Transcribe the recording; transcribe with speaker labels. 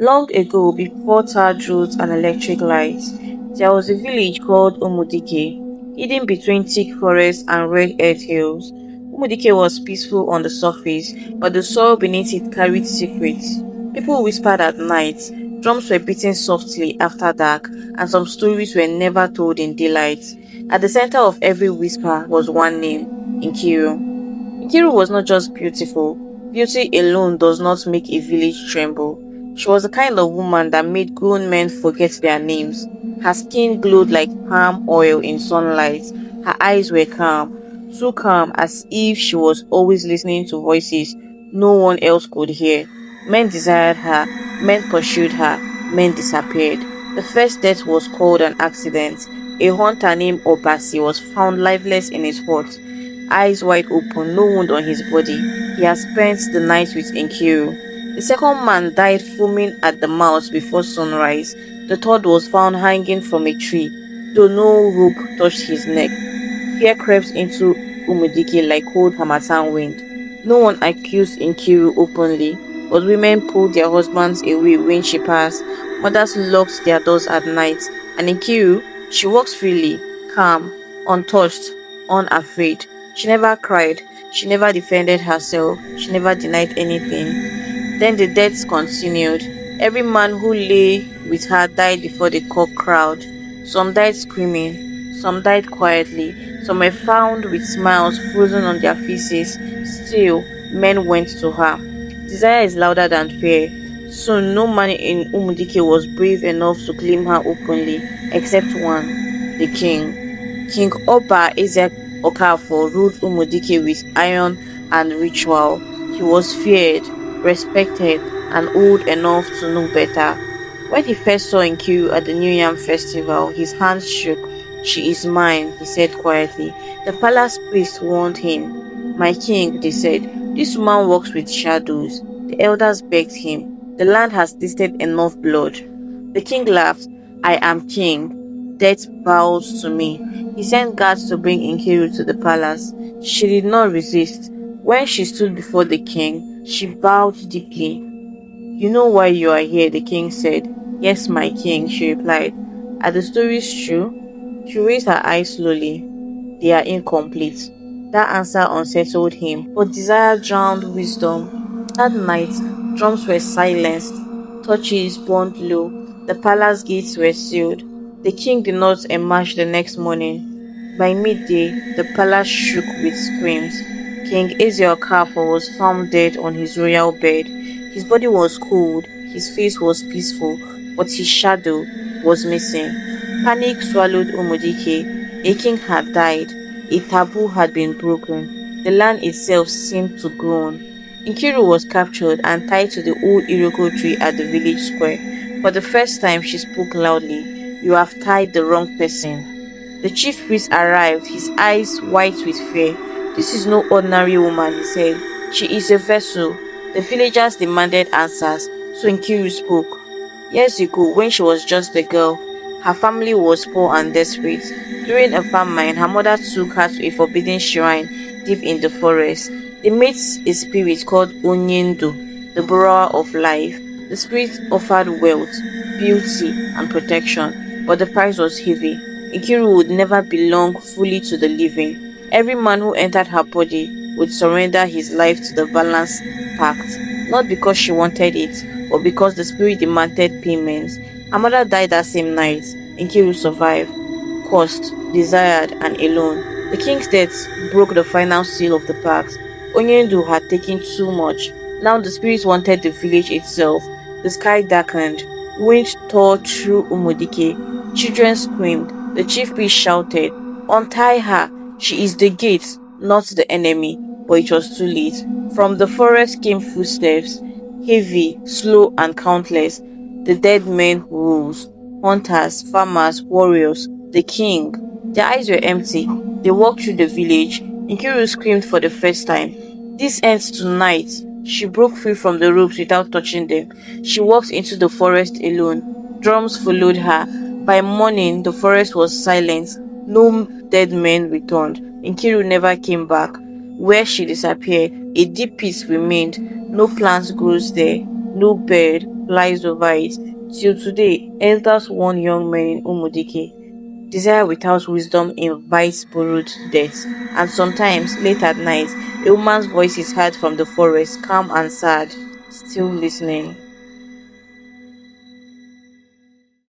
Speaker 1: Long ago, before tarred roads and electric lights, there was a village called Umudike, hidden between thick forests and red earth hills. Umudike was peaceful on the surface, but the soil beneath it carried secrets. People whispered at night, drums were beaten softly after dark, and some stories were never told in daylight. At the center of every whisper was one name, Nkiru. Nkiru was not just beautiful. Beauty alone does not make a village tremble. She was the kind of woman that made grown men forget their names. Her skin glowed like palm oil in sunlight. Her eyes were calm, too calm as if she was always listening to voices no one else could hear. Men desired her, men pursued her, men disappeared. The first death was called an accident. A hunter named Obasi was found lifeless in his hut, eyes wide open, no wound on his body. He had spent the night with Nkiru. The second man died foaming at the mouth before sunrise. The third was found hanging from a tree, though no rope touched his neck. Fear crept into Umudike like cold harmattan wind. No one accused Nkiru openly, but women pulled their husbands away when she passed. Mothers locked their doors at night, and Nkiru, she walks freely, calm, untouched, unafraid. She never cried, she never defended herself, she never denied anything. Then the deaths continued. Every man who lay with her died before the cock crowed. Some died screaming, some died quietly, some were found with smiles frozen on their faces. Still, men went to her. Desire is louder than fear. Soon, no man in Umudike was brave enough to claim her openly, except one, the king. King Oba Ezek Okafor ruled Umudike with iron and ritual. He was feared, respected, and old enough to know better. When he first saw Nkiru at the New Yam festival, his hands shook. "She is mine," he said quietly. The palace priest warned him. "My king," they said, "this woman walks with shadows." The elders begged him. "The land has tasted enough blood." The king laughed. "I am king. Death bows to me." He sent guards to bring Nkiru to the palace. She did not resist. When she stood before the king, she bowed deeply. "You know why you are here," the king said. "Yes, my king," she replied. "Are the stories true?" She raised her eyes slowly. "They are incomplete." That answer unsettled him, but desire drowned wisdom. That night, drums were silenced, torches burned low, the palace gates were sealed. The king did not emerge the next morning. By midday, the palace shook with screams. King Eziokafor was found dead on his royal bed. His body was cold, his face was peaceful, but his shadow was missing. Panic swallowed Umudike. A king had died. A taboo had been broken. The land itself seemed to groan. Nkiru was captured and tied to the old Iroko tree at the village square. For the first time, she spoke loudly. "You have tied the wrong person." The chief priest arrived, his eyes white with fear. "This is no ordinary woman," he said. "She is a vessel." The villagers demanded answers, so Nkiru spoke. Years ago, when she was just a girl, her family was poor and desperate. During a famine, her mother took her to a forbidden shrine deep in the forest. They met a spirit called Onyendo, the borrower of life. The spirit offered wealth, beauty, and protection, but the price was heavy. Nkiru would never belong fully to the living. Every man who entered her body would surrender his life to the balanced pact, not because she wanted it, but because the spirit demanded payments. Her mother died that same night. Nkiru survived, cursed, desired, and alone. The king's death broke the final seal of the pact. Onyendu had taken too much. Now the spirits wanted the village itself. The sky darkened. Wind tore through Umudike. Children screamed. The chief priest shouted, "Untie her! She is the gate, not the enemy." But it was too late. From the forest came footsteps, heavy, slow, and countless. The dead men rose. Hunters, farmers, warriors. The king. Their eyes were empty. They walked through the village. Nkiru screamed for the first time. "This ends tonight." She broke free from the ropes without touching them. She walked into the forest alone. Drums followed her. By morning, the forest was silent. No dead men returned. Nkiru never came back. Where she disappeared, a deep peace remained. No plant grows there, no bird, lies over it. Till today, elders warn young men in Umudike. Desire without wisdom invites borrowed death, and sometimes, late at night, a woman's voice is heard from the forest, calm and sad, still listening.